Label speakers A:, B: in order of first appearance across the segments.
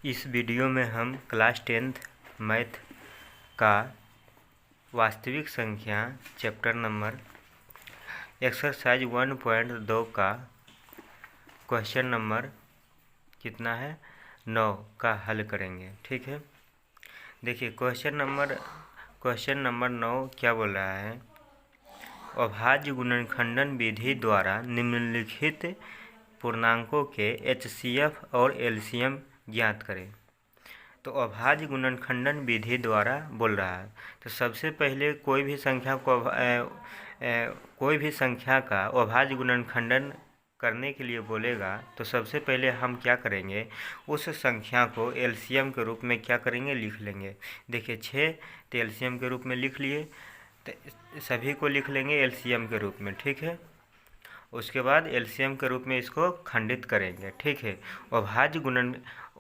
A: इस वीडियो में हम क्लास 10th मैथ का वास्तविक संख्या चैप्टर नंबर एक्सरसाइज 1.2 का क्वेश्चन नंबर कितना है 9 का हल करेंगे। ठीक है, देखिए क्वेश्चन नंबर 9 क्या बोल रहा है। अभाज्य गुणनखंडन विधि द्वारा निम्नलिखित पूर्णांकों के एचसीएफ और एलसीएम ज्ञात करें। तो अभाज्य गुणनखंडन विधि द्वारा बोल रहा है। तो सबसे पहले कोई भी संख्या का अभाज्य गुणनखंडन करने के लिए बोलेगा तो सबसे पहले हम क्या करेंगे, उस संख्या को एलसीएम के रूप में क्या करेंगे, लिख लेंगे। देखिए 6 तो एलसीएम के रूप में लिख लिए, तो सभी को लिख लेंगे एलसीएम के रूप में। ठीक है, उसके बाद एलसीएम के रूप में इसको खंडित करेंगे। ठीक है,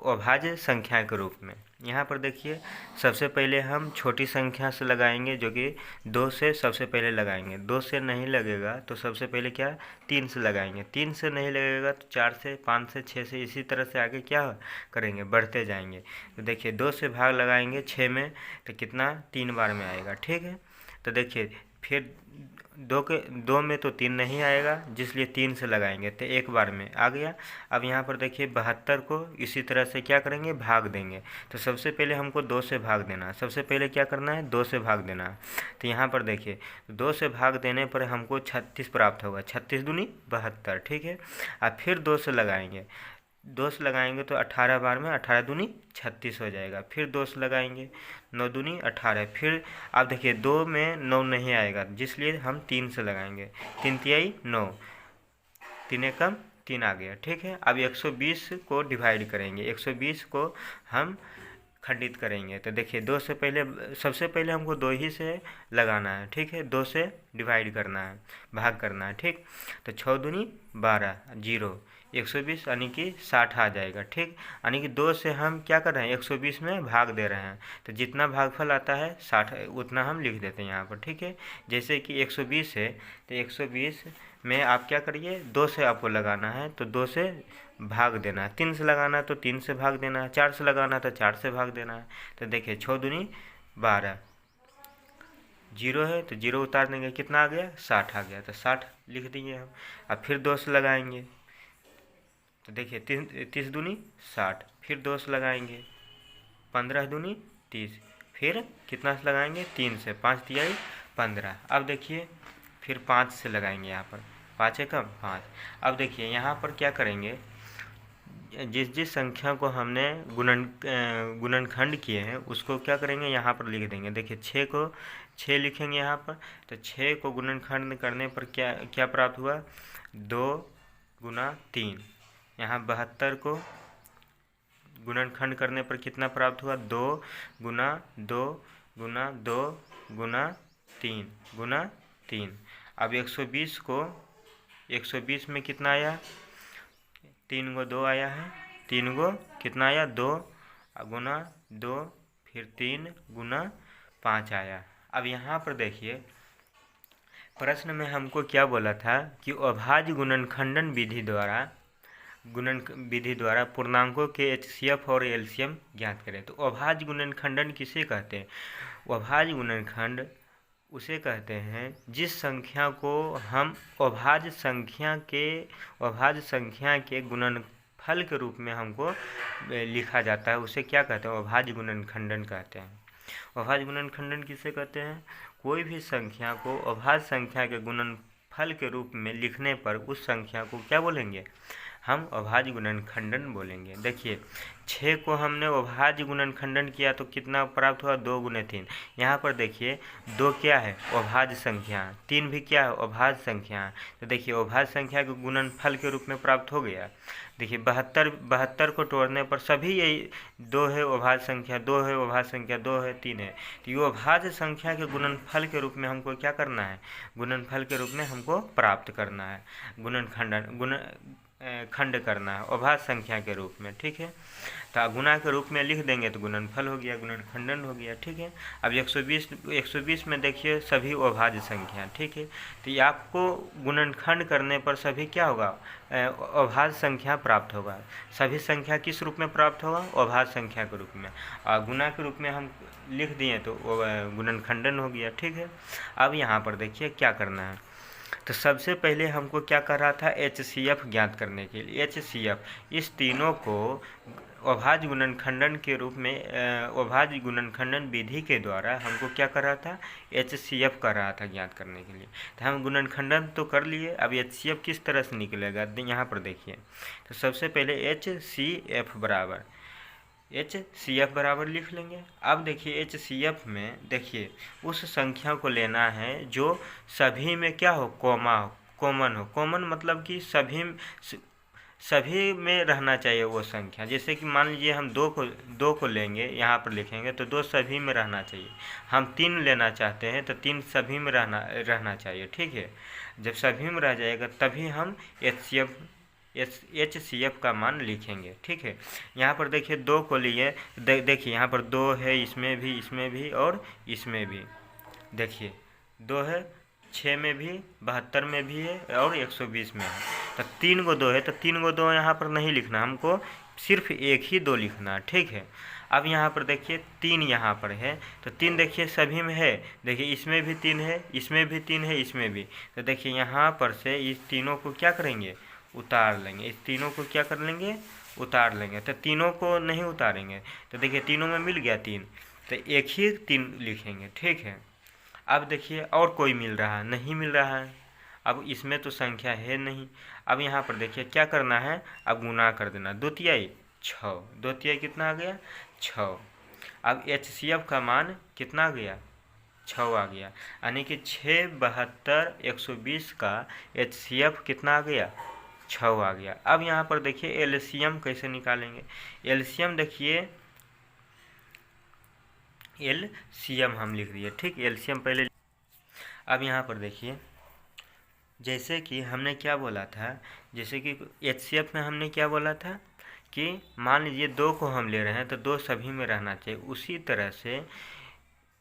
A: अभाज्य संख्या के रूप में। यहाँ पर देखिए सबसे पहले हम छोटी संख्या से लगाएंगे, जो कि 2 से सबसे पहले लगाएंगे। 2 से नहीं लगेगा तो सबसे पहले क्या 3 से लगाएंगे। 3 से नहीं लगेगा तो 4 से, 5 से, 6 से, इसी तरह से आगे क्या करेंगे, बढ़ते जाएंगे। तो देखिए 2 से भाग लगाएंगे 6 में तो कितना 3 बार में आएगा। ठीक है, तो देखिए फिर 2 में तो 3 नहीं आएगा, जिसलिए 3 से लगाएंगे तो 1 बार में आ गया। अब यहाँ पर देखिए 72 को इसी तरह से क्या करेंगे, भाग देंगे। तो सबसे पहले हमको 2 से भाग देना है। सबसे पहले क्या करना है, 2 से भाग देना है। तो यहाँ पर देखिए 2 से भाग देने पर हमको 36 प्राप्त होगा। 36 दूनी 72। ठीक है, अब फिर 2 से लगाएंगे। 2 से लगाएंगे तो 18 बार में 18 दूनी 36 हो जाएगा। फिर 2 से लगाएंगे 9 दूनी 18। फिर आप देखिए 2 में 9 नहीं आएगा, जिसलिए हम 3 से लगाएंगे। 3 तिहाई 9, 3 एकम 3 आ गया। ठीक है, अब 120 को डिवाइड करेंगे। 120 को हम खंडित करेंगे। तो देखिए 2 से पहले, सबसे पहले हमको 2 ही से लगाना है। ठीक है, 2 से डिवाइड करना है, भाग करना है। ठीक, तो 6 दूनी 12, 0, 120 यानी कि 60 आ जाएगा। ठीक, यानी कि 2 से हम क्या कर रहे हैं, 120 में भाग दे रहे हैं। तो जितना भागफल आता है 60 उतना हम लिख देते हैं यहाँ पर। ठीक है, जैसे कि 120 है तो 120 में आप क्या करिए, 2 से आपको लगाना है तो 2 से भाग देना है। 3 से लगाना है तो 3 से भाग देना है। 4 से लगाना है तो 4 से भाग देना है। तो देखिए 6 दूनी 12, 0 है तो 0 उतार देंगे, कितना आ गया, 60 आ गया। तो 60 लिख देंगे हम। अब फिर 2 से लगाएंगे तो देखिए 30 दूनी 60। फिर 2 से लगाएंगे 15 दूनी 30। फिर कितना से लगाएंगे, 3 से, 5 तिहाई 15। अब देखिए फिर 5 से लगाएंगे, यहाँ पर 5 एकम 5। अब देखिए यहाँ पर क्या करेंगे, जिस संख्या को हमने गुणनखंड किए हैं उसको क्या करेंगे, यहाँ पर लिख देंगे। देखिए 6 को 6 लिखेंगे यहाँ पर। तो 6 को गुणनखंड करने पर क्या क्या प्राप्त हुआ, 2 गुना 3। यहाँ 72 को गुणनखंड करने पर कितना प्राप्त हुआ, 2 गुना 2 गुना 2 गुना 3 गुना 3। अब 120 को 120 में कितना आया, 3 गो 2 आया है। 3 गो कितना आया, 2 गुना 2, फिर 3 गुना 5 आया। अब यहाँ पर देखिए प्रश्न में हमको क्या बोला था कि अभाज्य गुणनखंडन विधि द्वारा पूर्णांकों के एचसीएफ और एलसीएम ज्ञात करें। तो अभाज्य गुणनखंडन किसे कहते हैं, अभाज्य गुणनखंड उसे कहते हैं जिस संख्या को हम अभाज्य संख्या के गुणनफल के रूप में हमको लिखा जाता है, उसे क्या कहते हैं, अभाज्य गुणनखंडन कहते हैं। अभाज्य गुणनखंडन किसे कहते हैं, कोई भी संख्या को अभाज्य संख्या के गुणनफल के रूप में लिखने पर उस संख्या को क्या बोलेंगे, हम अभाज्य गुणनखंडन बोलेंगे। देखिए 6 को हमने अभाज्य गुणनखंडन किया तो कितना प्राप्त हुआ, 2 गुने 3। यहाँ पर देखिए 2 क्या है, अभाज्य संख्या, 3 भी क्या है, अभाज्य संख्या। तो देखिए अभाज्य संख्या के गुणनफल के रूप में प्राप्त हो गया। देखिए 72 को तोड़ने पर सभी यही 2 है अभाज्य संख्या, 2 है अभाज्य संख्या, 2 है 3 है। तो ये अभाज्य संख्या के गुणनफल के रूप में हमको क्या करना है, गुणनफल के रूप में हमको प्राप्त करना है। खंड करना है अभाज्य संख्या के रूप में, ठीक है। तो गुणा के रूप में लिख देंगे तो गुणनफल हो गया, गुणनखंडन हो गया, ठीक है। अब 120 में देखिए सभी अभाज्य संख्या, ठीक है। तो ये आपको गुणनखंड करने पर सभी क्या होगा, अभाज्य संख्या प्राप्त होगा। सभी संख्या किस रूप में प्राप्त होगा, अभाज्य संख्या के रूप में, और गुणा के रूप में हम लिख दिए तो गुणनखंडन हो गया, ठीक है। अब यहाँ पर देखिए क्या करना है। तो सबसे पहले हमको क्या कर रहा था, HCF ज्ञात करने के लिए HCF इस तीनों को अभाज्य गुणनखंडन के रूप में अभाज्य गुणनखंडन विधि के द्वारा हमको क्या कर रहा था, HCF कर रहा था ज्ञात करने के लिए। तो हम गुणनखंडन तो कर लिए, अब HCF किस तरह से निकलेगा यहाँ पर देखिए। तो सबसे पहले HCF बराबर लिख लेंगे। अब देखिए HCF में देखिए उस संख्या को लेना है जो सभी में क्या हो, कॉमन हो। कॉमन मतलब कि सभी में रहना चाहिए वो संख्या। जैसे कि मान लीजिए हम दो को लेंगे, यहाँ पर लिखेंगे तो 2 सभी में रहना चाहिए। हम 3 लेना चाहते हैं तो 3 सभी में रहना चाहिए, ठीक है। जब सभी में रह जाएगा तभी हम HCF का मान लिखेंगे, ठीक है। यहाँ पर देखिए 2 को लिए, देखिए यहाँ पर 2 है, इसमें भी और इसमें भी, देखिए 2 है, 6 में भी, 72 में भी है और 120 में है। तो 3 को 2 है तो 3 को 2 यहाँ पर नहीं लिखना, हमको सिर्फ एक ही 2 लिखना, ठीक है। अब यहाँ पर देखिए 3 यहाँ पर है तो 3 देखिए सभी में है, देखिए इसमें भी 3 है, इसमें भी 3 है, इसमें भी। तो देखिए यहाँ पर से इस तीनों को क्या करेंगे, उतार लेंगे। इस तीनों को क्या कर लेंगे, उतार लेंगे। तो तीनों को नहीं उतारेंगे तो देखिए तीनों में मिल गया 3, तो एक ही 3 लिखेंगे, ठीक है। अब देखिए और कोई मिल रहा है, नहीं मिल रहा है, अब इसमें तो संख्या है नहीं। अब यहाँ पर देखिए क्या करना है, अब गुना कर देना, 2 तिहाई 6, 2 तिहाई कितना आ गया, 6। अब HCF का मान कितना आ गया, 6 आ गया, यानी कि 6, 72, 120 का HCF कितना आ गया, 6 आ गया। अब यहाँ पर देखिए LCM कैसे निकालेंगे। LCM देखिए LCM हम लिख दिए, ठीक, LCM पहले। अब यहाँ पर देखिए जैसे कि हमने क्या बोला था, जैसे कि HCF में हमने क्या बोला था कि मान लीजिए 2 को हम ले रहे हैं तो 2 सभी में रहना चाहिए। उसी तरह से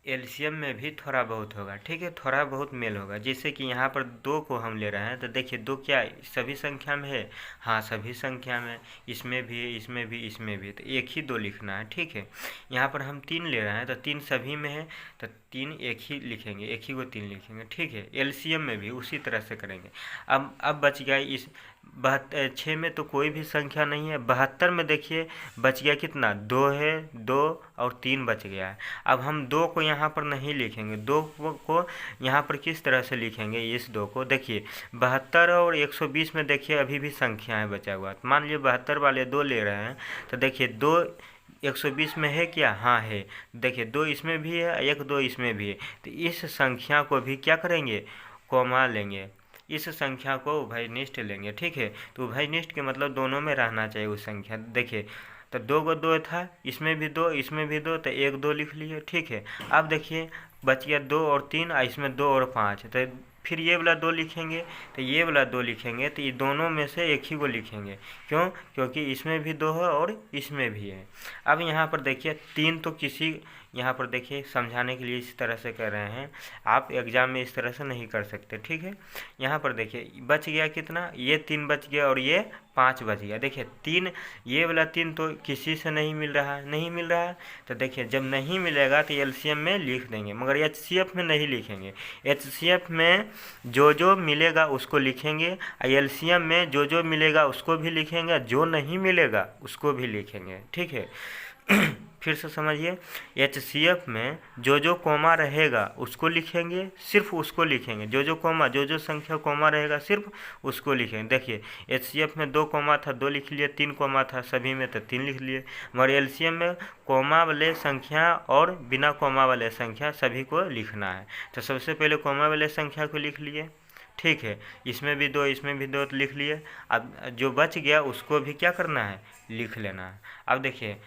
A: LCM में भी थोड़ा बहुत होगा, ठीक है, थोड़ा बहुत मेल होगा। जैसे कि यहाँ पर 2 को हम ले रहे हैं तो देखिए 2 क्या सभी संख्या में है, हाँ सभी संख्या में, इसमें भी है, इसमें भी, इसमें भी, तो एक ही 2 लिखना है, ठीक है। यहाँ पर हम 3 ले रहे हैं तो 3 सभी में है तो 3 एक ही लिखेंगे, एक ही को 3 लिखेंगे, ठीक है। LCM में भी उसी तरह से करेंगे। अब बच गया इस 6 में तो कोई भी संख्या नहीं है, 72 में देखिए बच गया कितना, 2 है, 2 और 3 बच गया है। अब हम 2 को यहाँ पर नहीं लिखेंगे, 2 को यहाँ पर किस तरह से लिखेंगे, इस 2 को देखिए 72 और 120 में देखिए अभी भी संख्याएं बचा हुआ। मान लीजिए 72 वाले 2 ले रहे हैं तो देखिए 2 120 में है क्या, हाँ है, देखिए 2 इसमें भी है, 1 2 इसमें भी है। तो इस संख्या को भी क्या करेंगे, कॉमा लेंगे, इस संख्या को उभयनिष्ठ लेंगे, ठीक है। तो उभयनिष्ठ के मतलब दोनों में रहना चाहिए वो संख्या। देखिए तो 2 को 2 था, इसमें भी 2, इसमें भी 2, तो 1 2 लिख लिए, ठीक है। अब देखिए बच गया 2 और 3, इसमें 2 और 5, तो फिर ये वाला 2 लिखेंगे, तो ये वाला 2 लिखेंगे, तो ये दोनों में से एक ही को लिखेंगे। क्यों, क्योंकि इसमें भी 2 है और इसमें भी है। अब यहाँ पर देखिए 3 तो किसी, यहाँ पर देखिए समझाने के लिए इस तरह से कर रहे हैं, आप एग्जाम में इस तरह से नहीं कर सकते, ठीक है। यहाँ पर देखिए बच गया कितना, ये 3 बच गया और ये 5 बच गया। देखिए 3, ये वाला 3 तो किसी से नहीं मिल रहा है, नहीं मिल रहा है, तो देखिए जब नहीं मिलेगा तो LCM में लिख देंगे, मगर HCF में नहीं लिखेंगे। HCF में जो मिलेगा उसको लिखेंगे, LCM में जो मिलेगा उसको भी लिखेंगे, जो नहीं मिलेगा उसको भी लिखेंगे, ठीक है। फिर से समझिए, HCF में जो कॉमा रहेगा उसको लिखेंगे, सिर्फ उसको लिखेंगे, जो कॉमा, जो संख्या कॉमा रहेगा सिर्फ उसको लिखेंगे। देखिए HCF में 2 कॉमा था, 2 लिख लिए, 3 कॉमा था सभी में तो 3 लिख लिए, मगर LCM में कॉमा वाले संख्या और बिना कॉमा वाले संख्या सभी को लिखना है। तो सबसे पहले कॉमा वाले संख्या को लिख लिए, ठीक है, इसमें भी 2, इसमें भी 2 लिख लिए। अब जो बच गया उसको भी क्या करना है, लिख लेना है। अब देखिए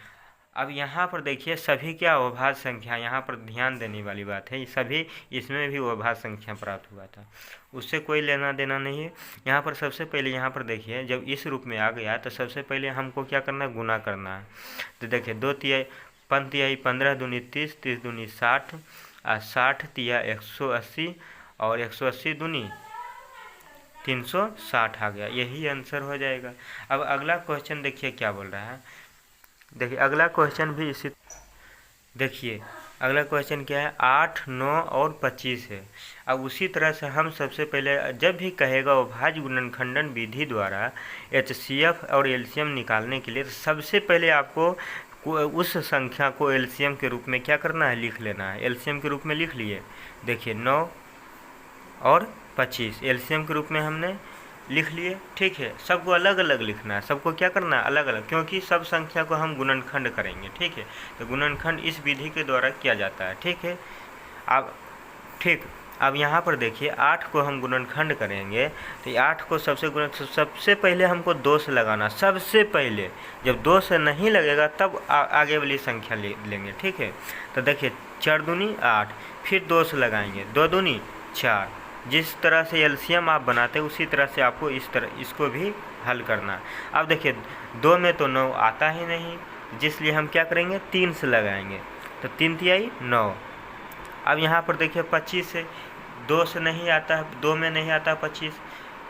A: अब यहाँ पर देखिए सभी क्या अवभाज्य संख्या, यहाँ पर ध्यान देने वाली बात है, सभी इसमें भी अवभाज्य संख्या प्राप्त हुआ था, उससे कोई लेना देना नहीं है। यहाँ पर सबसे पहले यहाँ पर देखिए जब इस रूप में आ गया तो सबसे पहले हमको क्या करना है, गुना करना है। तो देखिए 2 तिहाई 5 तिहाई 15 दूनी 30, 30 दूनी 60 और 60 तिया 180 और 180 दूनी 360 आ गया, यही आंसर हो जाएगा। अब अगला क्वेश्चन देखिए क्या बोल रहा है। देखिए अगला क्वेश्चन भी इसी, देखिए अगला क्वेश्चन क्या है, 8, 9 और 25 है। अब उसी तरह से हम सबसे पहले जब भी कहेगा अवभाज्य गुणनखंडन विधि द्वारा HCF और LCM निकालने के लिए, तो सबसे पहले आपको उस संख्या को LCM के रूप में क्या करना है, लिख लेना है। LCM के रूप में लिख लिए, देखिए 9 और 25 LCM के रूप में हमने लिख लिए, ठीक है। सबको अलग अलग लिखना है, सबको क्या करना है, अलग अलग, क्योंकि सब संख्या को हम गुणनखंड करेंगे, ठीक है। तो गुणनखंड इस विधि के द्वारा किया जाता है, ठीक है। अब यहाँ पर देखिए 8 को हम गुणनखंड करेंगे, तो 8 को सबसे पहले हमको 2 से लगाना, सबसे पहले जब 2 से नहीं लगेगा तब आगे वाली संख्या लेंगे, ठीक है। तो देखिए 4 दूनी 8, फिर 2 से लगाएंगे, 2 दूनी 4। जिस तरह से एलसीएम आप बनाते हैं उसी तरह से आपको इसको भी हल करना। अब देखिए 2 में तो 9 आता ही नहीं, जिसलिए हम क्या करेंगे, 3 से लगाएंगे, तो 3 तिहाई 9। अब यहाँ पर देखिए 25 है, 2 से नहीं आता है, 2 में नहीं आता 25,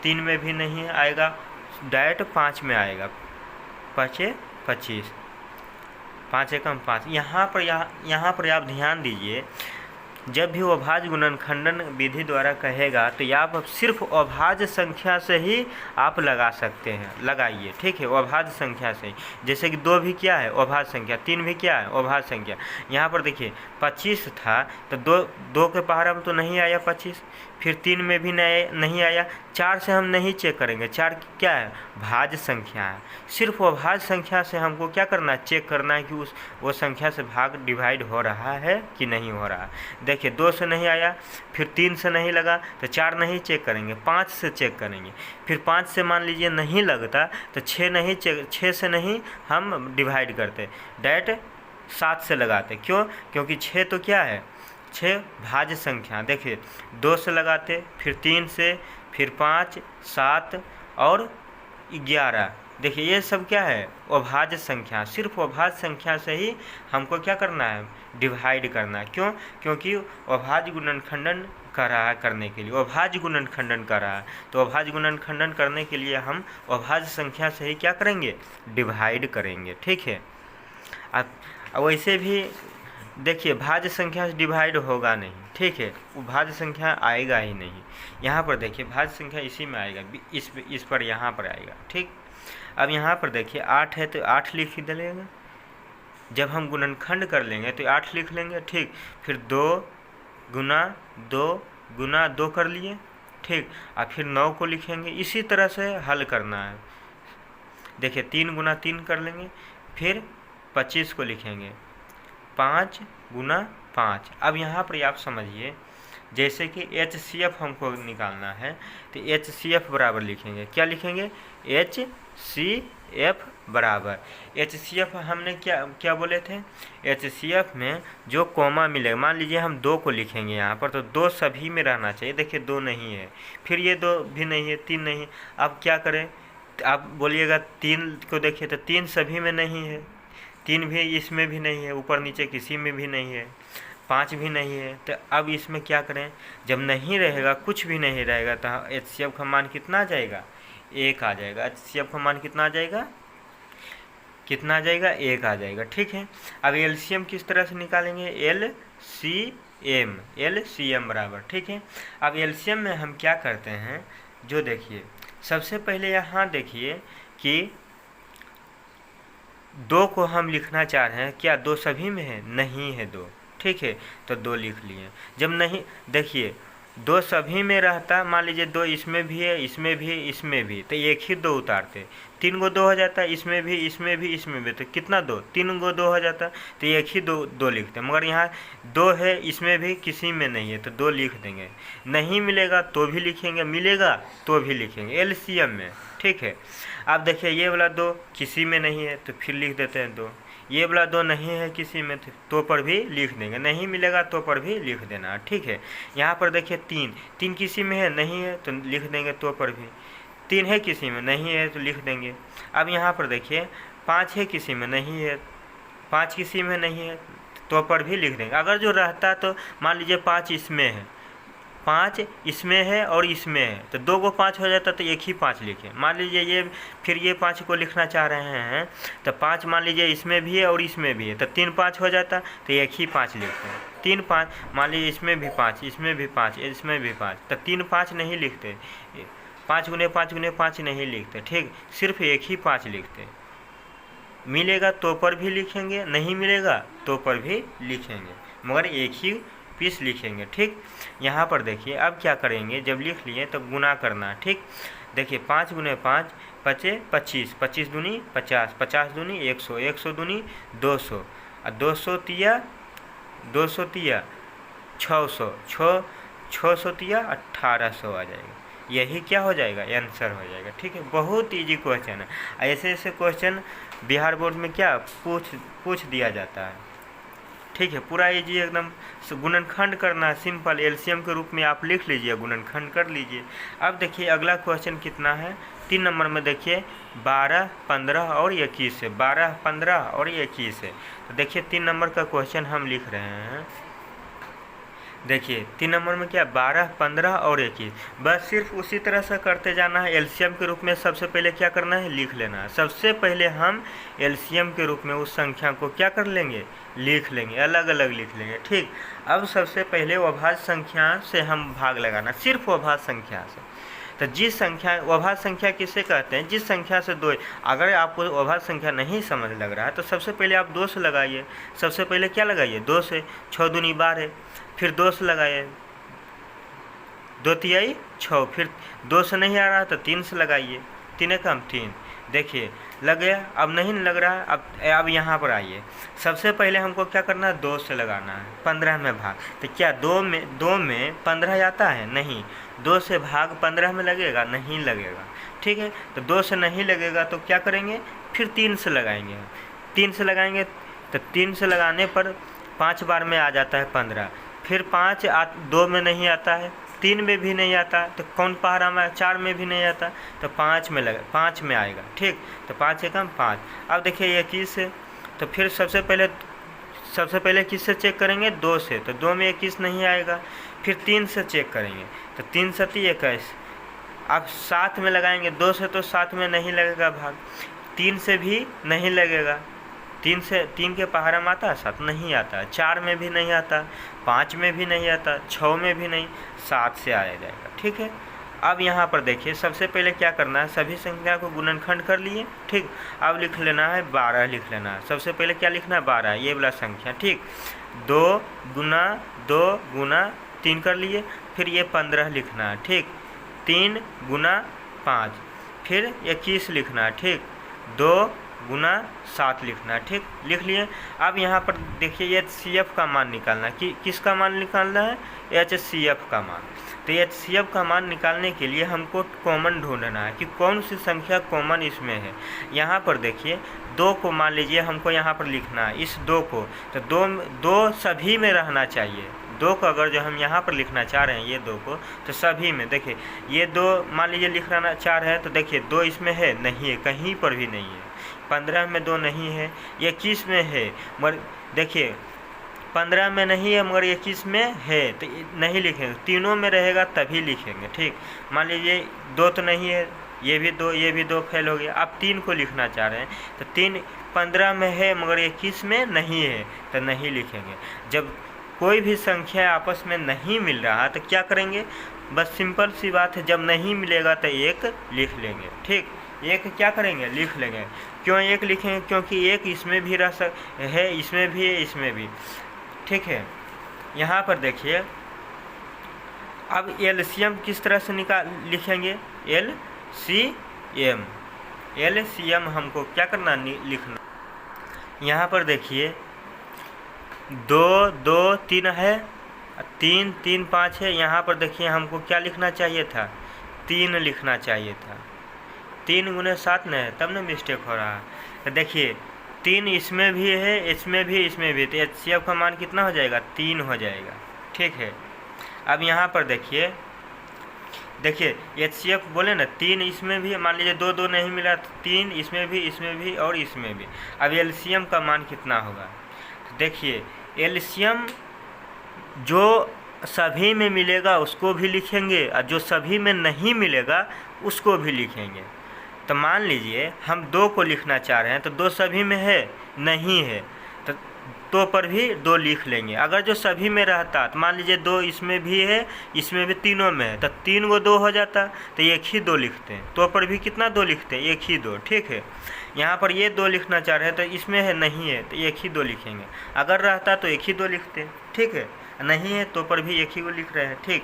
A: 3 में भी नहीं आएगा, डायरेक्ट 5 में आएगा, 5 25, 5 एकम 5। यहाँ पर आप ध्यान दीजिए, जब भी अभाज्य गुणनखंडन विधि द्वारा कहेगा तो आप सिर्फ अभाज्य संख्या से ही आप लगा सकते हैं, लगाइए, ठीक है, अभाज्य संख्या से। जैसे कि 2 भी क्या है, अभाज्य संख्या, 3 भी क्या है, अभाज्य संख्या। यहाँ पर देखिए 25 था तो 2 के पहाड़ा में तो नहीं आया 25, फिर 3 में भी नहीं आया, 4 से हम नहीं चेक करेंगे, 4 क्या है, भाज्य संख्या है। सिर्फ अभाज्य संख्या से हमको क्या करना है, चेक करना है कि वो संख्या से भाग डिवाइड हो रहा है कि नहीं हो रहा है। देखिए 2 से नहीं आया, फिर 3 से नहीं लगा तो 4 नहीं चेक करेंगे, 5 से चेक करेंगे, फिर 5 से मान लीजिए नहीं लगता तो 6 से नहीं हम डिवाइड करते, डायरेक्ट 7 से लगाते। क्यों, क्योंकि 6 तो क्या है, 6 भाज्य संख्या। देखिए 2 से लगाते, फिर 3 से, फिर 5, 7 और 11। देखिए ये सब क्या है, अभाज्य संख्या। सिर्फ अभाज्य संख्या से ही हमको क्या करना है, डिवाइड करना है। क्यों, क्योंकि अभाज्य गुणनखंडन कर रहा है, करने के लिए अभाज्य गुणनखंडन कर रहा है, तो अभाज्य गुणनखंडन करने के लिए हम अभाज्य संख्या से ही क्या करेंगे, डिवाइड करेंगे, ठीक है। अब वैसे भी देखिए भाज्य संख्या से डिवाइड होगा नहीं, ठीक है, वो भाज्य संख्या आएगा ही नहीं। यहाँ पर देखिए भाज्य संख्या इसी में आएगा, इस पर यहाँ पर आएगा, ठीक। अब यहाँ पर देखिए 8 है तो 8 लिख देंगे, जब हम गुणनखंड कर लेंगे तो 8 लिख लेंगे, ठीक। फिर 2 गुना 2 कर लिए, ठीक। और फिर 9 को लिखेंगे, इसी तरह से हल करना है। देखिए 3 गुना 3 कर लेंगे, फिर 25 को लिखेंगे, 5 गुना 5। अब यहाँ पर आप समझिए, जैसे कि HCF हमको निकालना है तो HCF बराबर लिखेंगे, क्या लिखेंगे, HCF बराबर, HCF हमने क्या बोले थे, HCF में जो कॉमा मिलेगा, मान लीजिए हम 2 को लिखेंगे यहाँ पर, तो 2 सभी में रहना चाहिए। देखिए 2 नहीं है, फिर ये 2 भी नहीं है, 3 नहीं। अब क्या करें, आप बोलिएगा 3 को देखिए तो 3 सभी में नहीं है, 3 भी इसमें भी नहीं है, ऊपर नीचे किसी में भी नहीं है, 5 भी नहीं है। तो अब इसमें क्या करें, जब नहीं रहेगा, कुछ भी नहीं रहेगा, तो HCF का मान कितना आ जाएगा, 1 आ जाएगा। HCF का मान कितना आ जाएगा, 1 आ जाएगा, ठीक है। अब LCM किस तरह से निकालेंगे, LCM बराबर, ठीक है। अब LCM में हम क्या करते हैं, जो देखिए सबसे पहले यहाँ देखिए कि 2 को हम लिखना चाह रहे हैं, क्या 2 सभी में है, नहीं है 2, ठीक है, तो 2 लिख लिए। जब नहीं, देखिए 2 सभी में रहता, मान लीजिए 2 इसमें भी है, इसमें भी, इसमें भी, तो एक ही 2 उतारते, 3 को 2 हो जाता, इसमें भी, इसमें भी, इसमें भी, तो कितना 2, 3 को 2 हो जाता, तो एक ही 2 लिखते। मगर यहाँ 2 है, इसमें भी किसी में नहीं है, तो 2 लिख देंगे। नहीं मिलेगा तो भी लिखेंगे, मिलेगा तो भी लिखेंगे, LCM में, ठीक है। अब देखिए ये वाला 2 किसी में नहीं है, तो फिर लिख देते हैं 2। ये वाला 2 नहीं है किसी में तो पर भी लिख देंगे, नहीं मिलेगा तो पर भी लिख देना, ठीक है। यहाँ पर देखिए 3 किसी में है, नहीं है तो लिख देंगे तो पर भी। 3 है किसी में, नहीं है तो लिख देंगे। अब यहाँ पर देखिए 5 है किसी में, नहीं है, 5 किसी में नहीं है तो पर भी लिख देंगे। अगर जो रहता तो मान लीजिए 5 इसमें है, 5 इसमें है और इसमें है, तो 2 को 5 हो जाता तो एक ही 5 लिखें। मान लीजिए ये फिर ये 5 को लिखना चाह रहे हैं तो 5 मान लीजिए इसमें भी है और इसमें भी है, तो 3 5 हो जाता तो एक ही 5 लिखते हैं। 3 5 मान लीजिए इसमें भी 5, इसमें भी 5, इसमें भी 5, तो 3 5 नहीं लिखते, 5 गुने 5 गुने 5 नहीं लिखते, ठीक, सिर्फ एक ही 5 लिखते। मिलेगा तो पर भी लिखेंगे, नहीं मिलेगा तो पर भी लिखेंगे, मगर एक ही पीस लिखेंगे, ठीक। यहाँ पर देखिए अब क्या करेंगे, जब लिख लिए तो गुना करना, ठीक। देखिए 5 गुने 5 पचे 25, 25 दूनी 50, 50 दूनी 100, 100 दूनी 200, और 200 तिया 600, 600 तिया 1800 आ जाएगा। यही क्या हो जाएगा, आंसर हो जाएगा, ठीक है। बहुत इजी क्वेश्चन है। ऐसे ऐसे क्वेश्चन बिहार बोर्ड में क्या पूछ दिया जाता है, ठीक है। पूरा इजी एकदम। गुणनखंड करना सिंपल, एलसीएम के रूप में आप लिख लीजिए, गुणनखंड कर लीजिए। अब देखिए अगला क्वेश्चन कितना है, 3 नंबर में देखिए 12, 15 और 21 है, 12, 15 और 21 है। तो देखिए 3 नंबर का क्वेश्चन हम लिख रहे हैं। देखिए 3 नंबर में क्या 12, 15 और 21, बस सिर्फ उसी तरह से करते जाना है। एलसीएम के रूप में सबसे पहले क्या करना है, लिख लेना है। सबसे पहले हम एलसीएम के रूप में उस संख्या को क्या कर लेंगे, लिख लेंगे, अलग अलग लिख लेंगे, ठीक। अब सबसे पहले अभाज्य संख्या से हम भाग लगाना, सिर्फ अभाज्य संख्या से। तो जिस संख्या, अभाज्य संख्या किसे कहते हैं, जिस संख्या से 2, अगर आपको अभाज्य संख्या नहीं समझ लग रहा है तो सबसे पहले आप 2 से लगाइए। सबसे पहले क्या लगाइए, 2 से, 6 दूनी 12, फिर 2 से लगाइए, 2 तिहाई 6, फिर 2 से नहीं आ रहा तो 3 से लगाइए, 3 कम 3, देखिए लग गया। अब नहीं लग रहा, अब यहाँ पर आइए। सबसे पहले हमको क्या करना है, 2 से लगाना है, 15 में भाग। तो क्या 2 में 15 आता है, नहीं, 2 से भाग 15 में लगेगा, नहीं लगेगा, ठीक है। तो 2 से नहीं लगेगा तो क्या करेंगे, फिर 3 से लगाएंगे। 3 से लगाएंगे तो 3 से लगाने पर 5 बार में आ जाता है 15, फिर 5 2 में नहीं आता है, 3 में भी नहीं आता, तो कौन पहाड़ा में, 4 में भी नहीं आता, तो 5 में आएगा, ठीक। तो 5 से कम 5। अब देखिए 21 है, तो फिर सबसे पहले किससे चेक करेंगे, 2 से, तो 2 में 21 नहीं आएगा, फिर 3 से चेक करेंगे, तो 3 सती 21। अब 7 में लगाएंगे, 2 से तो 7 में नहीं लगेगा भाग, 3 से भी नहीं लगेगा, 3 के पहाड़ा में आता है, 7 नहीं आता, 4 में भी नहीं आता, 5 में भी नहीं आता, 6 में भी नहीं, 7 से आया जाएगा, ठीक है। अब यहाँ पर देखिए सबसे पहले क्या करना है, सभी संख्या को गुणनखंड कर लिए, ठीक। अब लिख लेना है 12, लिख लेना है। सबसे पहले क्या लिखना है, 12, ये वाला संख्या, ठीक। 2 गुना 3 कर लिए, फिर ये 15 लिखना है, ठीक। 3 गुना 5, फिर 21 लिखना है, ठीक। 2 गुना 7 लिखना है, ठीक, लिख लिए। अब यहाँ पर देखिए HCF का मान निकालना है, किसका मान निकालना है, HCF का मान। तो HCF का मान निकालने के लिए हमको कॉमन ढूंढना है कि कौन सी संख्या कॉमन इसमें है। यहाँ पर देखिए 2 को मान लीजिए हमको यहाँ पर लिखना है, इस 2 को, तो 2 सभी में रहना चाहिए। 2 को अगर जो हम यहाँ पर लिखना चाह रहे हैं, ये 2 को, तो सभी में, देखिए ये 2 मान लीजिए लिखना चाह रहे हैं, तो देखिए 2 इसमें है, नहीं है, कहीं पर भी नहीं है। 15 में 2 नहीं है, 21 में है, मगर देखिए 15 में नहीं है मगर 21 में है, तो नहीं लिखेंगे, तीनों में रहेगा तभी लिखेंगे, ठीक। मान लीजिए 2 तो नहीं है, ये भी 2 फेल हो गया। अब 3 को लिखना चाह रहे हैं, तो 3 15 में है मगर 21 में नहीं है, तो नहीं लिखेंगे। जब कोई भी संख्या आपस में नहीं मिल रहा है तो क्या करेंगे, बस सिंपल सी बात है, जब नहीं मिलेगा तो 1 लिख लेंगे, ठीक। 1 क्या करेंगे, लिख लेंगे। क्यों 1 लिखेंगे, क्योंकि 1 इसमें भी है, इसमें भी है, इसमें भी, ठीक है। यहाँ पर देखिए अब एलसीएम किस तरह से लिखेंगे, एलसीएम हमको क्या करना, लिखना। यहाँ पर देखिए 2 2 3 है, 3 3 5 है। यहाँ पर देखिए हमको क्या लिखना चाहिए था, 3 लिखना चाहिए था। 3 गुने 7 नहीं है, तब ना मिस्टेक हो रहा है। तो देखिए 3 इसमें भी है, इसमें भी, इसमें भी, तो HCF का मान कितना हो जाएगा? 3 हो जाएगा। ठीक है, अब यहाँ पर देखिए HCF बोले ना 3 इसमें भी, मान लीजिए 2 2 नहीं मिला तो 3 इसमें भी और इसमें भी। अब LCM का मान कितना होगा? तो देखिए LCM जो सभी में मिलेगा उसको भी लिखेंगे और जो सभी में नहीं मिलेगा उसको भी लिखेंगे। तो मान लीजिए हम 2 को लिखना चाह रहे हैं, तो 2 सभी में है नहीं है, तो पर भी 2 लिख लेंगे। अगर जो सभी में रहता तो मान लीजिए 2 इसमें भी है, इसमें भी, तीनों में है, तो 3 को 2 हो जाता, तो एक ही 2 लिखते हैं। तो पर भी कितना 2 लिखते हैं? एक ही 2। ठीक है, यहाँ पर ये 2 लिखना चाह रहे हैं, तो इसमें है नहीं है तो एक ही 2 लिखेंगे। अगर रहता तो एक ही 2 लिखते हैं। ठीक है, नहीं है तो पर भी एक ही को लिख रहे हैं। ठीक,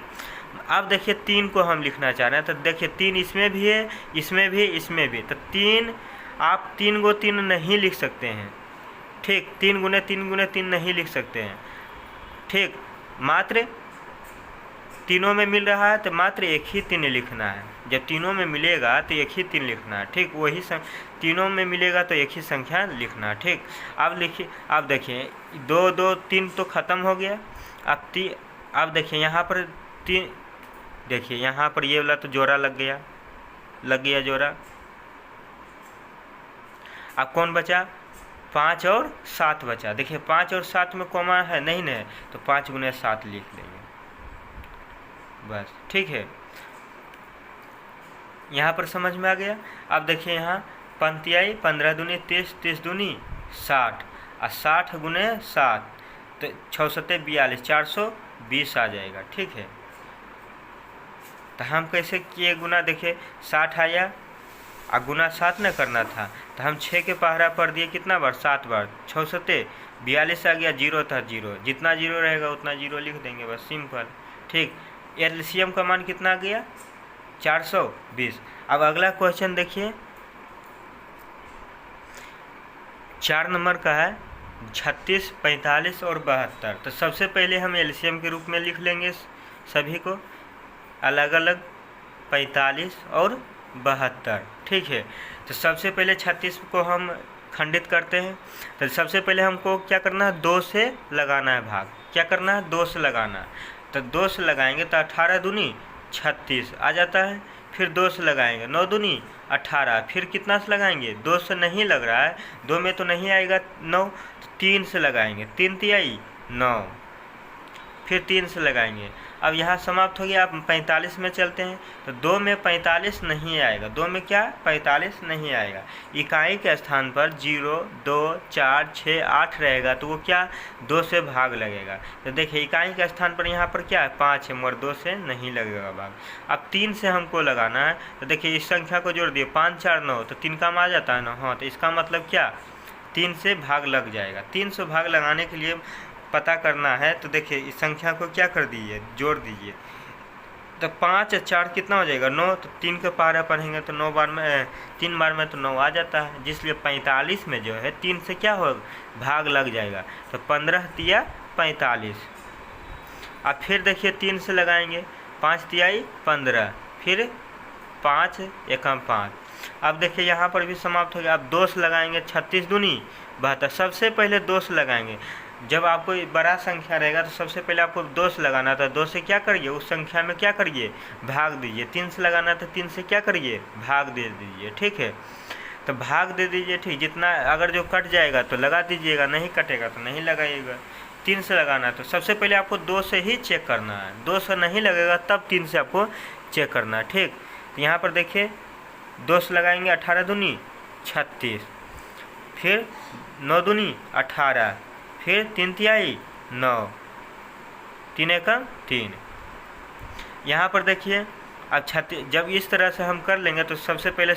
A: अब देखिए 3 को हम लिखना चाह रहे हैं, तो देखिए 3 इसमें भी है, इसमें भी, इसमें भी, तो 3 आप 3 को 3 नहीं लिख सकते हैं। ठीक, 3 गुने 3 नहीं लिख सकते हैं। ठीक, मात्र तीनों में मिल रहा है तो मात्र एक ही 3 लिखना है। जब तीनों में मिलेगा तो एक ही 3 लिखना है। ठीक, वही तीनों में मिलेगा तो एक ही संख्या लिखना है। ठीक, अब लिखिए, अब देखिए 2 2 3 तो ख़त्म हो गया। अब देखिए यहाँ पर 3, देखिए यहाँ पर ये वाला तो जोड़ा लग गया जोड़ा। अब कौन बचा? 5 और 7 बचा। देखिए 5 और 7 में कॉमा है नहीं है, तो 5 गुने 7 लिख लेंगे बस। ठीक है, यहाँ पर समझ में आ गया। अब देखिए यहाँ पंक्ति आई 15 दूनी 30, 30 दूनी 60 और 60 गुने 7 तो 6 सत्ते 42, 420 आ जाएगा। ठीक है, तो हम कैसे किए गुना? देखिए 60 आया और गुना 7 न करना था, तो हम 6 के पहरा पर दिए कितना बार? 7 बार। 6 सत्ते 42 आ गया, 0 था 0, जितना 0 रहेगा उतना 0 लिख देंगे बस, सिंपल। ठीक, LCM का मान कितना आ गया? 420। अब अगला क्वेश्चन देखिए 4 नंबर का है 36, 45 और 72। तो सबसे पहले हम LCM के रूप में लिख लेंगे सभी को अलग अलग, 45 और 72। ठीक है, तो सबसे पहले 36 को हम खंडित करते हैं। तो सबसे पहले हमको क्या करना है? 2 से लगाना है भाग। क्या करना है? 2 से लगाना। तो 2 से लगाएंगे तो 18 दूनी 36 आ जाता है। फिर 2 से लगाएंगे 9 दूनी 18। फिर कितना से लगाएंगे? 2 से नहीं लग रहा है, 2 में तो नहीं आएगा 9, तो 3 से लगाएंगे, 3 तिहाई 9, फिर 3 से लगाएंगे। अब यहाँ समाप्त हो गया। आप 45 में चलते हैं, तो 2 में 45 नहीं आएगा, 2 में क्या? 45 नहीं आएगा। इकाई के स्थान पर 0, 2, 4, 6, 8 रहेगा, तो वो क्या? 2 से भाग लगेगा। तो देखिए इकाई के स्थान पर यहाँ पर क्या है? 5 है, मगर 2 से नहीं लगेगा भाग। अब 3 से हमको लगाना है, तो देखिए इस संख्या को जोड़ दिए, 5 4 9, तो 3 काम आ जाता है ना। हाँ, तो इसका मतलब क्या? 3 से भाग लग जाएगा। 3 से भाग लगाने के लिए पता करना है, तो देखिए इस संख्या को क्या कर दीजिए? जोड़ दीजिए। तो 5 और 4 कितना हो जाएगा? 9। तो 3 के पहाड़ा पढ़ेंगे तो 9 बार में 3 बार में तो 9 आ जाता है, जिसलिए 45 में जो है 3 से क्या हो? भाग लग जाएगा। तो 15 तिया 45। अब फिर देखिए 3 से लगाएंगे, 5 तिहाई 15, फिर 5 एकम 5। अब देखिए यहाँ पर भी समाप्त हो गया। अब 2 से लगाएंगे, 36 दूनी 72। सबसे पहले 2 से लगाएंगे। जब आपको बड़ा संख्या रहेगा तो सबसे पहले आपको 2 से लगाना था, 2 से क्या करिए? उस संख्या में क्या करिए? भाग दीजिए। 3 से लगाना था, 3 से क्या करिए? भाग दे दीजिए। ठीक है, तो भाग दे दीजिए। ठीक, जितना अगर जो कट जाएगा तो लगा दीजिएगा, नहीं कटेगा तो नहीं लगाइएगा। 3 से लगाना तो सबसे पहले आपको 2 से ही चेक करना है, 2 से नहीं लगेगा तब 3 से आपको चेक करना है। ठीक, तो यहाँ पर देखिए 2 से लगाएंगे, 18 दूनी 36, फिर 9 दूनी 18, फिर 3 तिहाई 9, 3 एकम 3। यहाँ पर देखिए अब 36, जब इस तरह से हम कर लेंगे तो सबसे पहले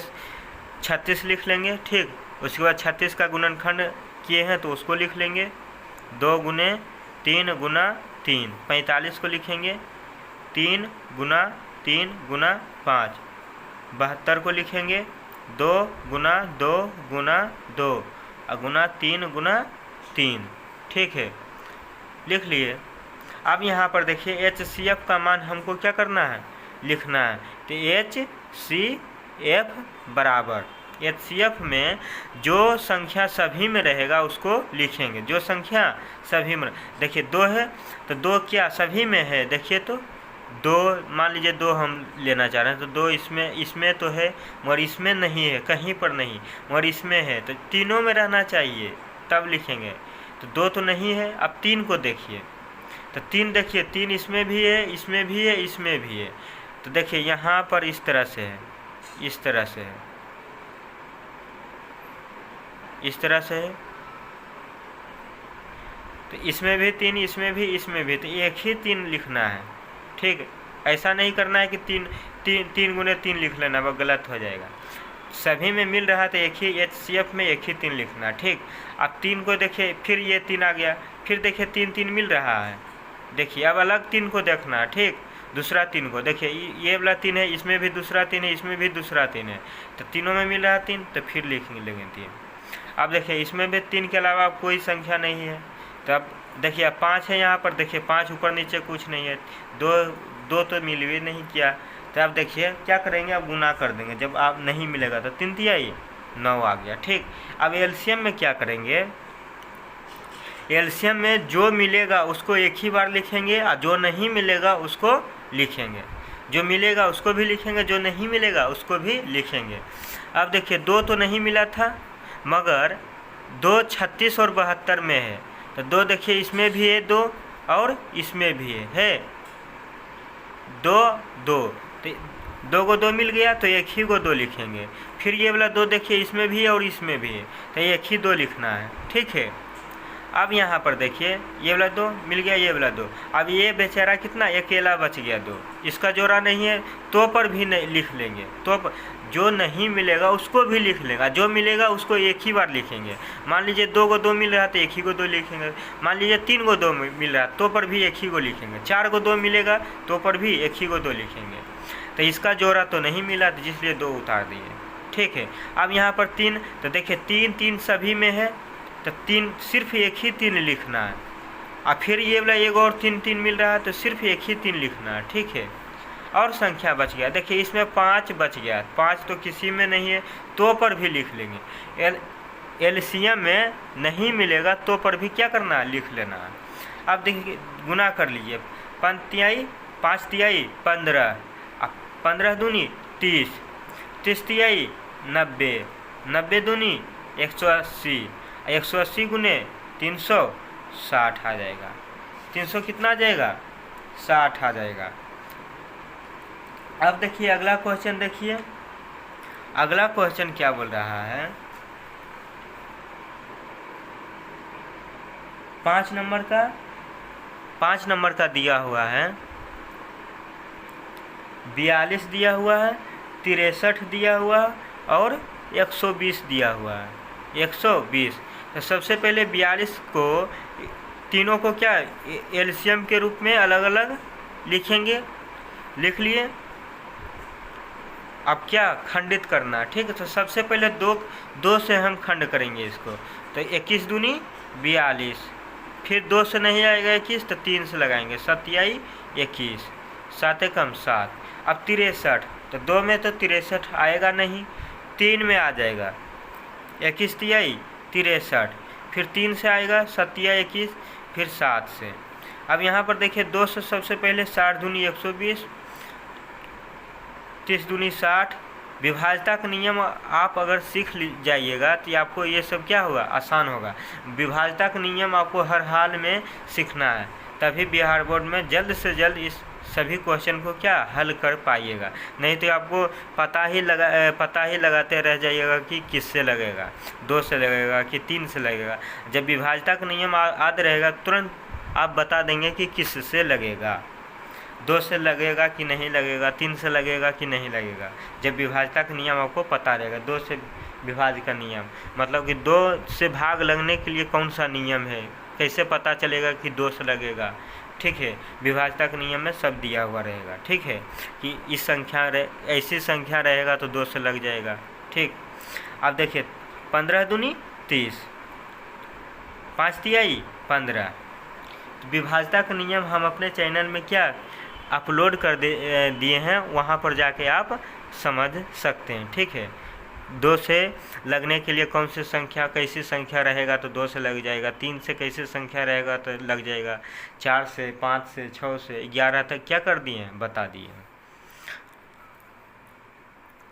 A: 36 लिख लेंगे। ठीक, उसके बाद 36 का गुणनखंड किए हैं तो उसको लिख लेंगे, 2 गुने 3 गुना 3, 45 को लिखेंगे, 3 गुना 3 गुना 5, 72 को लिखेंगे, 2 गुना 2 गुना 2 और गुना 3 गुना 3। ठीक है, लिख लिए। अब यहाँ पर देखिए HCF का मान हमको क्या करना है? लिखना है। तो HCF बराबर HCF में जो संख्या सभी में रहेगा उसको लिखेंगे। जो संख्या सभी में, देखिए 2 है तो 2 क्या सभी में है, देखिए तो 2, मान लीजिए 2 हम लेना चाह रहे हैं तो 2 इसमें तो है मगर इसमें नहीं है, कहीं पर नहीं, मगर इसमें है, तो तीनों में रहना चाहिए तब लिखेंगे। तो 2 तो नहीं है। अब 3 को देखिए, तो 3 देखिए 3 इसमें भी है, इसमें भी है, इसमें भी है। तो देखिए यहाँ पर इस तरह से है, इस तरह से है, इस तरह से है। तो इसमें भी 3, इसमें भी, इसमें भी, तो एक ही 3 लिखना है। ठीक, ऐसा नहीं करना है कि 3 गुने 3 लिख लेना, वो गलत हो जाएगा। सभी में मिल रहा तो एक ही HCF में एक ही 3 लिखना। ठीक, अब 3 को देखिए, फिर ये 3 आ गया, फिर देखिए 3 मिल रहा है। देखिए अब अलग 3 को देखना। ठीक, दूसरा 3 को देखिए, ये वाला 3 है, इसमें भी दूसरा 3 है, इसमें भी दूसरा 3 है, तो तीनों में मिल रहा 3, तो फिर लिखेंगे 3। अब देखिए इसमें भी 3 के अलावा कोई संख्या नहीं है, तो अब देखिए 5 है यहाँ पर, देखिए 5 ऊपर नीचे कुछ नहीं है, 2 तो मिल भी नहीं किया। तो अब देखिए क्या करेंगे, अब गुना कर देंगे। जब आप नहीं मिलेगा तो 3 तिहाई 9 आ गया। ठीक, अब एलसीएम में क्या करेंगे, एलसीएम में जो मिलेगा उसको एक ही बार लिखेंगे और जो नहीं मिलेगा उसको लिखेंगे। जो मिलेगा उसको भी लिखेंगे, जो नहीं मिलेगा उसको भी लिखेंगे। अब देखिए 2 तो नहीं मिला था, मगर 2 36 और 72 में है, तो 2 देखिए इसमें भी है 2 और इसमें भी है 2 2, तो 2 को 2 मिल गया तो एक ही को 2 लिखेंगे। फिर ये वाला 2 देखिए इसमें भी है और इसमें भी है, तो एक ही 2 लिखना है। ठीक है, अब यहाँ पर देखिए ये वाला 2 मिल गया, ये वाला 2, अब ये बेचारा कितना अकेला बच गया 2, इसका जोड़ा नहीं है, तो पर भी नहीं लिख लेंगे। तो जो नहीं मिलेगा उसको भी लिख लेगा, जो मिलेगा उसको एक ही बार लिखेंगे। मान लीजिए 2 को 2 मिल रहा तो एक ही को 2 लिखेंगे, मान लीजिए 3 को 2 मिल रहा तो पर भी एक ही को लिखेंगे, 4 को 2 मिलेगा तो पर भी एक ही को 2 लिखेंगे। तो इसका जोड़ा तो नहीं मिला, तो इसलिए 2 उतार दिए। ठीक है, अब यहाँ पर 3, तो देखिए 3 सभी में है, तो 3 सिर्फ एक ही 3 लिखना है। और फिर ये वाला एक और 3 मिल रहा है तो सिर्फ एक ही 3 लिखना है। ठीक है, और संख्या बच गया, देखिए इसमें 5 बच गया, 5 तो किसी में नहीं है, तो पर भी लिख लेंगे। एलसीएम में नहीं मिलेगा तो पर भी क्या करना है, लिख लेना है। अब देखिए गुना कर लीजिए, 5 तिहाई 15, 15 दूनी 30, 30 तिहाई 90, 90 दूनी 180, 180 गुने 360 आ जाएगा। 300 कितना आ जाएगा, 60 आ जाएगा। अब देखिए अगला क्वेश्चन, देखिए अगला क्वेश्चन क्या बोल रहा है, 5 नंबर का दिया हुआ है, 42 दिया हुआ है, 63 दिया हुआ और 120 दिया हुआ है, 120। तो सबसे पहले 42 को तीनों को क्या एलसीएम के रूप में अलग अलग लिखेंगे, लिख लिए। अब क्या खंडित करना, ठीक है, तो सबसे पहले 2 से हम खंड करेंगे इसको, तो 21 दूनी 42, फिर 2 से नहीं आएगा 21 तो 3 से लगाएंगे, 7 तिहाई 21, 7 एकम 7। अब 63, तो 2 में तो 63 आएगा नहीं, 3 में आ जाएगा, 21 तिहाई 63, फिर 3 से आएगा 7 तिहाई 21, फिर 7 से। अब यहाँ पर देखिए 2 से सबसे पहले 60 दूनी 120, 30 दूनी 60। विभाज्यता का नियम आप अगर सीख जाइएगा तो आपको ये सब क्या होगा, आसान होगा। विभाज्यता का नियम आपको हर हाल में सीखना है, तभी बिहार बोर्ड में जल्द से जल्द इस सभी क्वेश्चन को क्या हल कर पाइएगा। नहीं तो आपको पता ही लगाते रह जाइएगा कि किससे लगेगा, 2 से लगेगा कि 3 से लगेगा। जब विभाज्यता का नियम याद रहेगा तुरंत आप बता देंगे कि किससे लगेगा, 2 से लगेगा कि नहीं लगेगा, 3 से लगेगा कि नहीं लगेगा। जब विभाज्यता का नियम आपको पता रहेगा, 2 से विभाज्य का नियम मतलब कि 2 से भाग लगने के लिए कौन सा नियम है, कैसे पता चलेगा कि 2 से लगेगा। ठीक है, विभाज्यता के नियम में सब दिया हुआ रहेगा। ठीक है, कि इस संख्या ऐसी संख्या रहेगा तो 2 से लग जाएगा। ठीक, अब देखिए 15 दूनी 30, 5 तिहाई 15। विभाज्यता का नियम हम अपने चैनल में क्या अपलोड कर दिए हैं, वहाँ पर जाके आप समझ सकते हैं। ठीक है, 2 से लगने के लिए कौन सी संख्या कैसी संख्या रहेगा तो 2 से लग जाएगा। 3 से कैसी संख्या रहेगा तो लग जाएगा। 4 से, 5 से, 6 से 11 तक क्या कर दिए हैं, बता दिए हैं।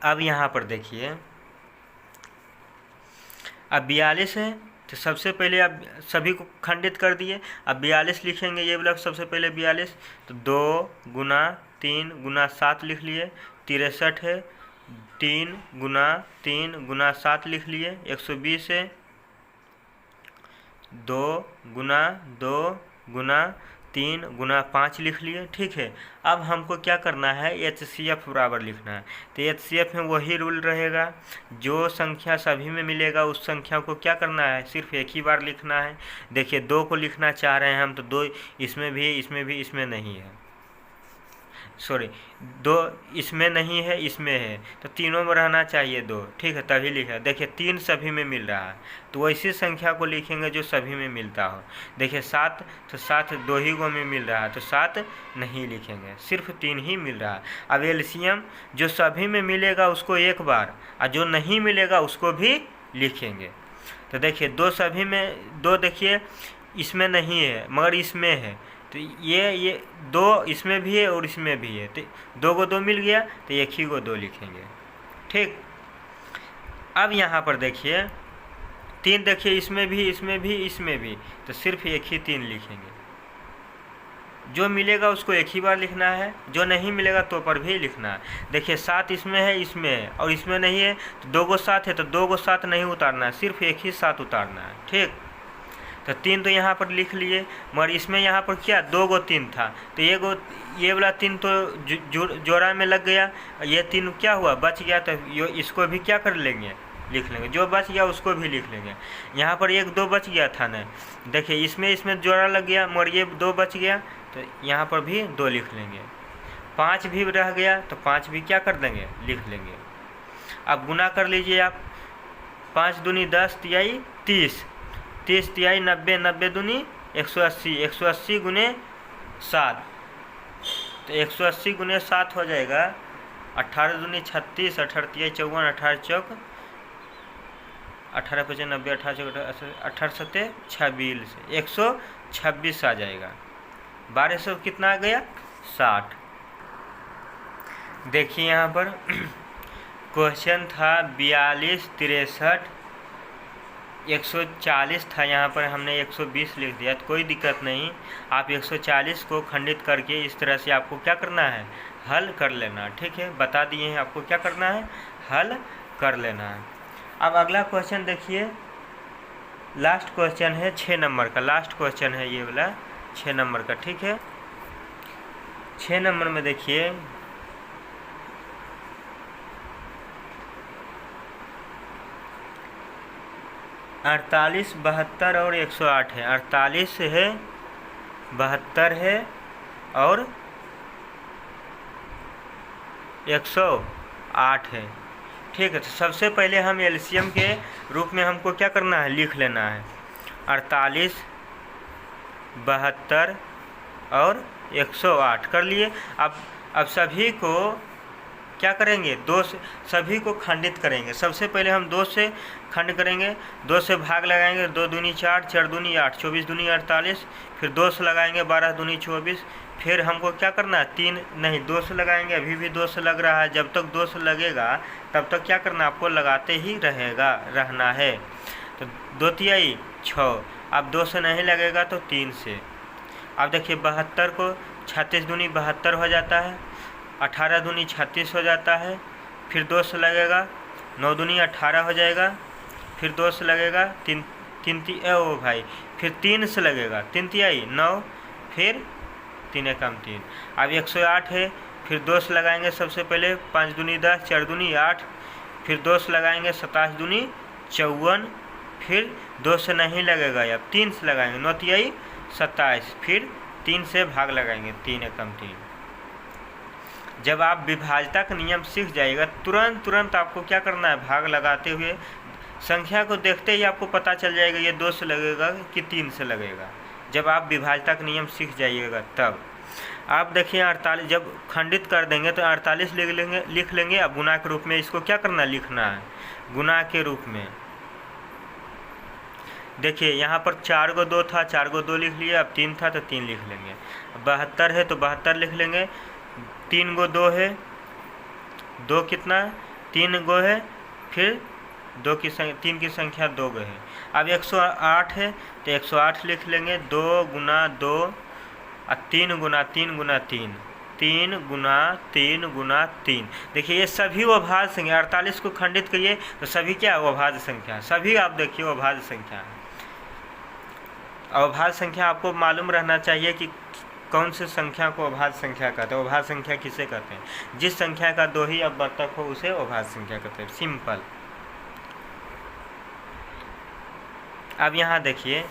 A: अब यहाँ पर देखिए, अब 42 है तो सबसे पहले आप सभी को खंडित कर दिए। अब 42 लिखेंगे, ये वाला सबसे पहले 42, तो 2 गुना 3 गुना 7 लिख लिए। 63 है, 3 गुना 3 गुना 7 लिख लिए। 120 है, 2 गुना 2 गुना 3 गुना 5 लिख लिए। ठीक है, अब हमको क्या करना है, HCF बराबर लिखना है। तो HCF में वही रूल रहेगा, जो संख्या सभी में मिलेगा उस संख्या को क्या करना है, सिर्फ एक ही बार लिखना है। देखिए 2 को लिखना चाह रहे हैं हम, तो 2 इसमें भी, इसमें भी, इसमें नहीं है, सॉरी 2 इसमें नहीं है, इसमें है, तो तीनों में रहना चाहिए 2। ठीक है, तभी लिखा। देखिए 3 सभी में मिल रहा है, तो वैसी संख्या को लिखेंगे जो सभी में मिलता हो। देखिए 7, तो 7 2 ही गो में मिल रहा है, तो 7 नहीं लिखेंगे, सिर्फ 3 ही मिल रहा है। अब एलसीएम जो सभी में मिलेगा उसको एक बार, और जो नहीं मिलेगा उसको भी लिखेंगे। तो देखिए 2 सभी में, 2 देखिए इसमें नहीं है मगर इसमें है, तो ये 2 इसमें भी है और इसमें भी है, तो 2 को 2 मिल गया, तो एक ही को 2 लिखेंगे। ठीक, अब यहाँ पर देखिए 3, देखिए इसमें भी, इसमें भी, इसमें भी, तो सिर्फ एक ही 3 लिखेंगे। जो मिलेगा उसको एक ही बार लिखना है, जो नहीं मिलेगा तो पर भी लिखना है। देखिए 7 इसमें है, इसमें है और इसमें नहीं है, तो 2 को 7 है, तो 2 को 7 नहीं उतारना है, सिर्फ एक ही 7 उतारना है। ठीक, तो 3 तो यहाँ पर लिख लिए, मगर इसमें यहाँ पर क्या 2 गो 3 था, तो ये वाला 3 तो जोड़ा में लग गया, ये 3 क्या हुआ, बच गया, तो इसको भी क्या कर लेंगे, लिख लेंगे। जो बच गया उसको भी लिख लेंगे। यहाँ पर 1 2 बच गया था ना, देखिए इसमें जोड़ा लग गया, मगर ये 2 बच गया, तो यहाँ पर भी 2 लिख लेंगे। 5 भी रह गया, तो 5 भी क्या कर देंगे, लिख लेंगे। अब गुना कर लीजिए आप, 5 दूनी 10 तिहाई 30, 30 तिहाई 90, 90 दूनी 180, 180 गुने 7, तो 180 गुने 7 हो जाएगा 18 दूनी 36, 18 तिहाई 54, 18 चौक 18 पचे 90, 18 चौक 18 सत्ते 26, 126 आ जाएगा। 1200 कितना आ गया, 60। देखिए यहाँ पर क्वेश्चन था 42, 63, 140 था, यहाँ पर हमने 120 लिख दिया, तो कोई दिक्कत नहीं। आप 140 को खंडित करके इस तरह से आपको क्या करना है, हल कर लेना। ठीक है, बता दिए हैं आपको क्या करना है, हल कर लेना है। अब अगला क्वेश्चन देखिए, लास्ट क्वेश्चन है 6 नंबर का, लास्ट क्वेश्चन है ये वाला 6 नंबर का। ठीक है, 6 नंबर में देखिए, अड़तालीस, 72 और 108 है। 48 है, 72 है और 108 है। ठीक है, तो सबसे पहले हम एलसीएम के रूप में हमको क्या करना है, लिख लेना है। 48, 72 और 108 कर लिए। अब सभी को क्या करेंगे, 2 से सभी को खंडित करेंगे। सबसे पहले हम 2 से खंड करेंगे, 2 से भाग लगाएंगे, 2 दूनी 4, 4 दूनी 8, 24 दूनी 48, फिर 2 से लगाएंगे, 12 दूनी 24, फिर हमको क्या करना है, 3 नहीं 2 से लगाएंगे, अभी भी 2 से लग रहा है। जब तक 2 से लगेगा तब तक क्या करना, आपको लगाते ही रहना है। तो 2 तिहाई 6, अब 2 से नहीं लगेगा तो 3 से। अब देखिए 72 को 36 दूनी 72 हो जाता है, 18 दूनी 36 हो जाता है, फिर 2 से लगेगा, 9 दूनी 18 हो जाएगा, फिर 2 से लगेगा, 3 भाई, फिर 3 से लगेगा, 3 तिहाई 9, फिर 3 एकम 3। अब 108 है, फिर 2 से लगाएंगे सबसे पहले, 5 दूनी 10, 4 दूनी 8, फिर 2 से लगाएंगे, 27 दूनी 54, फिर 2 से नहीं लगेगा, अब 3 से लगाएंगे, 9 तिहाई 27, फिर 3 से भाग लगाएंगे, 3 एकम 3। जब आप विभाज्यता का नियम सीख जाइएगा, तुरंत आपको क्या करना है, भाग लगाते हुए संख्या को देखते ही आपको पता चल जाएगा ये 2 से लगेगा कि 3 से लगेगा। जब आप विभाज्यता का नियम सीख जाइएगा तब। आप देखिए 48 जब खंडित कर देंगे तो 48 लिख लेंगे। अब गुना के रूप में इसको क्या करना, लिखना है गुना के रूप में। देखिए यहाँ पर 4 को 2 था, 4 को 2 लिख लिया। अब 3 था तो 3 लिख लेंगे। 72 है तो 72 लिख लेंगे। 3 को 2 है, 2 कितना है, 3 गो है, फिर 3 की संख्या 2 गो है। अब 108 है तो 108 लिख लेंगे। 2 गुना 2 और 3 गुना 3 गुना 3, 3 गुना 3 गुना 3। देखिए ये सभी अभाज्य संख्या, 48 को खंडित करिए तो सभी क्या अभाज्य संख्या, सभी आप देखिए अभाज्य संख्या है। अभाज्य संख्या आपको मालूम रहना चाहिए कि कौन सी संख्या को अभाज्य संख्या कहते हैं। अभाज्य संख्या किसे कहते हैं, जिस संख्या का 2 ही अपवर्तक हो उसे अभाज्य संख्या कहते हैं। सिंपल। अब यहाँ देखिए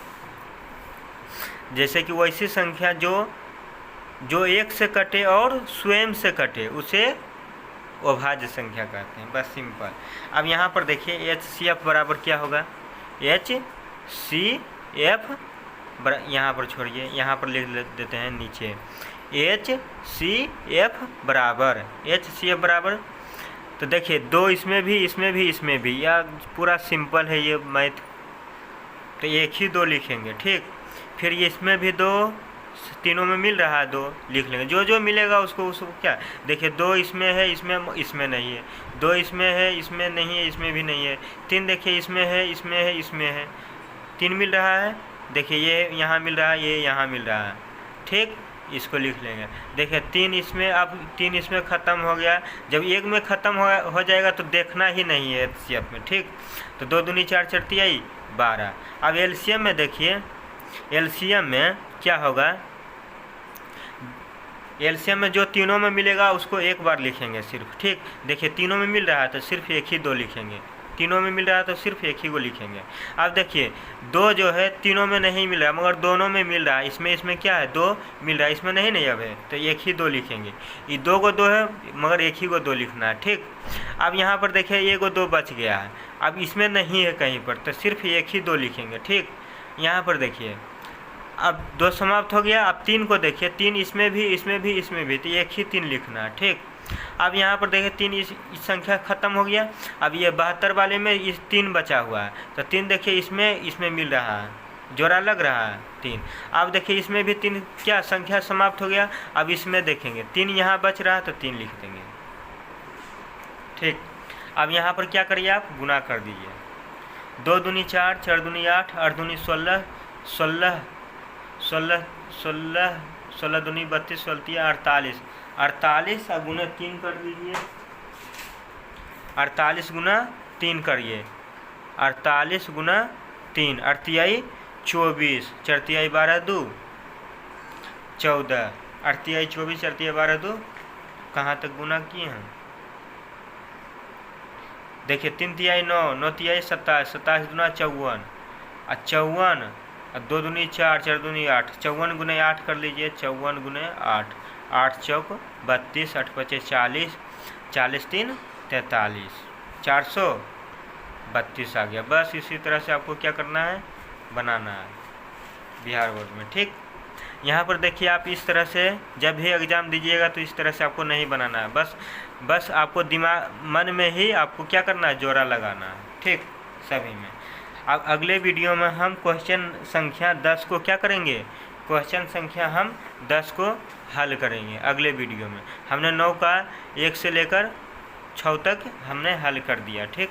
A: जैसे कि वैसी संख्या जो 1 से कटे और स्वयं से कटे उसे अभाज्य संख्या कहते हैं। बस सिंपल। अब यहाँ पर देखिए HCF बराबर क्या होगा, HCF यहाँ पर छोड़िए, यहाँ पर लिख देते हैं नीचे HCF बराबर। तो देखिए 2 इसमें भी, या पूरा सिंपल है ये मैथ, तो एक ही 2 लिखेंगे। ठीक, फिर ये इसमें भी 2, तीनों में मिल रहा है 2 लिख लेंगे। जो मिलेगा उसको क्या, देखिए 2 इसमें है, इसमें नहीं है। 2 इसमें है, इसमें नहीं है, इसमें भी नहीं है। 3 देखिए इसमें है। 3 मिल रहा है, देखिए ये यहाँ मिल रहा है, ये यहाँ मिल रहा है। ठीक, इसको लिख लेंगे। देखिए 3 इसमें, अब 3 इसमें ख़त्म हो गया। जब एक में ख़त्म हो जाएगा तो देखना ही नहीं है HCF में। ठीक, तो 2 दूनी 4 4 तिहाई 12। अब LCM में देखिए, LCM में क्या होगा, LCM में जो तीनों में मिलेगा उसको एक बार लिखेंगे सिर्फ। ठीक, देखिए तीनों में मिल रहा है तो सिर्फ एक ही 2 लिखेंगे। तीनों में मिल रहा है तो सिर्फ एक ही को लिखेंगे। अब देखिए 2 जो है तीनों में नहीं मिल रहा मगर दोनों में मिल रहा है। इसमें क्या है, 2 मिल रहा है, इसमें नहीं अब है, तो एक ही 2 लिखेंगे। ये 2 को 2 है मगर एक ही को 2 लिखना है। ठीक, अब यहाँ पर देखिए ये को 2 बच गया है, अब इसमें नहीं है कहीं पर, तो सिर्फ एक ही 2 लिखेंगे। ठीक, यहाँ पर देखिए अब 2 समाप्त हो गया। अब 3 को देखिए, 3 इसमें भी, तो एक ही 3 लिखना है। ठीक, अब यहाँ पर देखिए 3 इस संख्या ख़त्म हो गया। अब ये 72 वाले में इस 3 बचा हुआ है, तो 3 देखिए इसमें मिल रहा है, जोड़ा लग रहा है 3। अब देखिए इसमें भी 3 क्या संख्या समाप्त हो गया। अब इसमें देखेंगे 3 यहाँ बच रहा है तो 3 लिख देंगे। ठीक, अब यहाँ पर क्या करिए, आप गुना कर दीजिए। 2 दूनी 4, 4 दूनी 8, 8 दूनी 16, 16 दूनी 32, 48, 48 और गुना 3 कर दीजिए। 48 गुना 3 करिए, 48 गुना 3, 8 तिहाई 24, 4 तिहाई 12 2 14, 8 तिहाई 24, 4 तिहाई 12 2। कहाँ तक गुना किए हैं, देखिए 3 तिहाई 9, 9 तिहाई 27, 27 गुना 54 और 54 और 2 दूनी 4, 4 दूनी 8, 54 गुना 8 कर लीजिए। 54 गुना 8, 8 चौक 32, 8 पचे 40, 40 3 43, 432 आ गया। बस इसी तरह से आपको क्या करना है, बनाना है बिहार बोर्ड में। ठीक, यहाँ पर देखिए आप इस तरह से जब भी एग्ज़ाम दीजिएगा तो इस तरह से आपको नहीं बनाना है। बस आपको मन में ही आपको क्या करना है, जोड़ा लगाना है। ठीक, सभी में। अब अगले वीडियो में हम क्वेश्चन संख्या 10 को क्या करेंगे, क्वेश्चन संख्या हम 10 को हल करेंगे अगले वीडियो में। हमने 9 का 1 से लेकर 6 तक हमने हल कर दिया। ठीक।